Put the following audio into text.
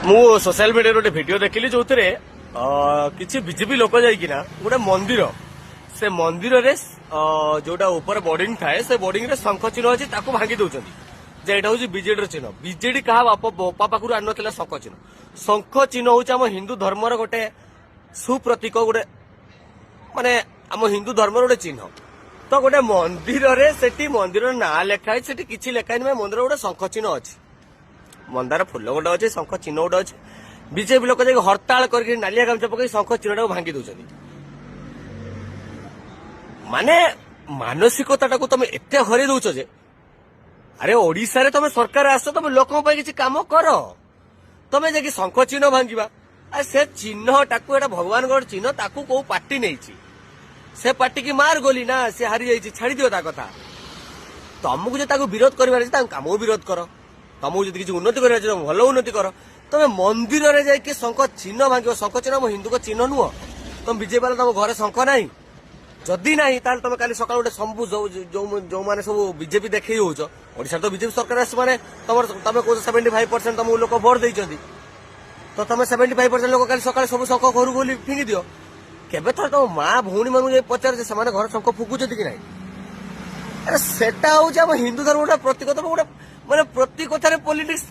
ମୁଁ ସୋସିଆଲ ମିଡିଆରେ ଗୋଟେ ଭିଡିଓ ଦେଖିଲି ଯୋଉଥିରେ କିଛି ବିଜେପି ଲୋକ ଯାଇକିନା ଗୋଟେ ମନ୍ଦିର ସେ ମନ୍ଦିରରେ ଯୋଉଟା ଉପରେ ବୋର୍ଡିଂ ଥାଏ ସେ ବୋର୍ଡିଂ ରେ ଶଙ୍ଖ ଚିହ୍ନ ଅଛି ତାକୁ ଭାଙ୍ଗି ଦଉଛନ୍ତି ଯେ ଏଇଟା ହଉଛି ବିଜେଡିର ଚିହ୍ନ। ବିଜେଡି କାହା ବାପା ପାଖରୁ ଆଣିନଥିଲା ଶଙ୍ଖ ଚିହ୍ନ। ଶଙ୍ଖ ଚିହ୍ନ ହଉଛି ଆମ ହିନ୍ଦୁ ଧର୍ମର ଗୋଟେ ସୁପ୍ରତୀକ, ଗୋଟେ ମାନେ ଆମ ହିନ୍ଦୁ ଧର୍ମର ଗୋଟେ ଚିହ୍ନ। ତ ଗୋଟେ ମନ୍ଦିରରେ ସେଠି ମନ୍ଦିରର ନାଁ ଲେଖା ହେଇଛି, ସେଠି କିଛି ଲେଖା ହେଇନି, ମନ୍ଦିର ଗୋଟେ ଶଙ୍ଖ ଚିହ୍ନ ଅଛି, ମନ୍ଦାର ଫୁଲ ଗୋଟେ ଅଛି, ଶଙ୍ଖ ଚିହ୍ନ ଗୋଟେ ଅଛି। ବିଜେପି ଲୋକ ଯାଇକି ହରତାଳ କରିକି ନାଲିଆ ଗାମୁଛା ପକେଇ ଶଙ୍ଖ ଚିହ୍ନଟାକୁ ଭାଙ୍ଗି ଦଉଛନ୍ତି। ମାନେ ମାନସିକତାଟାକୁ ତମେ ଏତେ ହରେଇ ଦଉଛ ଯେ, ଆରେ ଓଡିଶାରେ ତମେ ସରକାର ଆସ, ତମେ ଲୋକଙ୍କ ପାଇଁ କିଛି କାମ କର। ତମେ ଯାଇକି ଶଙ୍ଖ ଚିହ୍ନ ଭାଙ୍ଗିବା, ଆରେ ସେ ଚିହ୍ନଟାକୁ, ଏଟା ଭଗବାନଙ୍କର ଚିହ୍ନ, ତାକୁ କୋଉ ପାର୍ଟି ନେଇଛି, ସେ ପାର୍ଟିକି ମାର ଗୋଲି ନା, ସେ ହାରି ଯାଇଛି, ଛାଡି ଦିଅ ତା କଥା। ତମକୁ ଯଦି ତାକୁ ବିରୋଧ କରିବାର ଅଛି ତାଙ୍କ କାମକୁ ବିରୋଧ କର। ତମକୁ ଯଦି କିଛି ଉନ୍ନତି କରିବାର ଅଛି ତମେ ଭଲ ଉନ୍ନତି କର। ତମେ ମନ୍ଦିରରେ ଯାଇକି ଶଙ୍ଖ ଚିହ୍ନ ଭାଙ୍ଗିବ। ଶଙ୍ଖ ଚିହ୍ନ ଆମ ହିନ୍ଦୁଙ୍କ ଚିହ୍ନ ନୁହଁ। ତମେ ବିଜେପି ବାଲା ତମ ଘରେ ଶଙ୍ଖ ନାହିଁ, ଯଦି ନାହିଁ ତାହେଲେ ତମେ କାଲି ସକାଳୁ ଗୋଟେ ସବୁ ଯୋଉମାନେ ସବୁ ବିଜେପି ଦେଖେଇ ହଉଛ, ଓଡିଶାରେ ତ ବିଜେପି ସରକାର ଆସିଛି ମାନେ ତମେ କହୁଛ 75% ତମକୁ ଲୋକ ଭୋଟ ଦେଇଛନ୍ତି, ତ ତମେ 75% ଲୋକ କାଲି ସକାଳେ ସବୁ ଶଙ୍ଖ ଘରକୁ ବୋଲି ଫିଙ୍ଗି ଦିଅ। କେବେ ଥରେ ତମ ମା ଭଉଣୀ ମାନଙ୍କୁ ଯାଇ ପଚାରୁଛ ସେମାନେ ଘରେ ଶଙ୍ଖ ଫୁଙ୍କୁଛନ୍ତି କି ନାହିଁ? ଆରେ ସେଟା ହଉଛି ଆମ ହିନ୍ଦୁ ଧର୍ମ ଗୋଟେ ପ୍ରତୀକ। ତମେ ଗୋଟେ ମାନେ ପ୍ରତି କଥାରେ ପଲିଟିକ୍ସ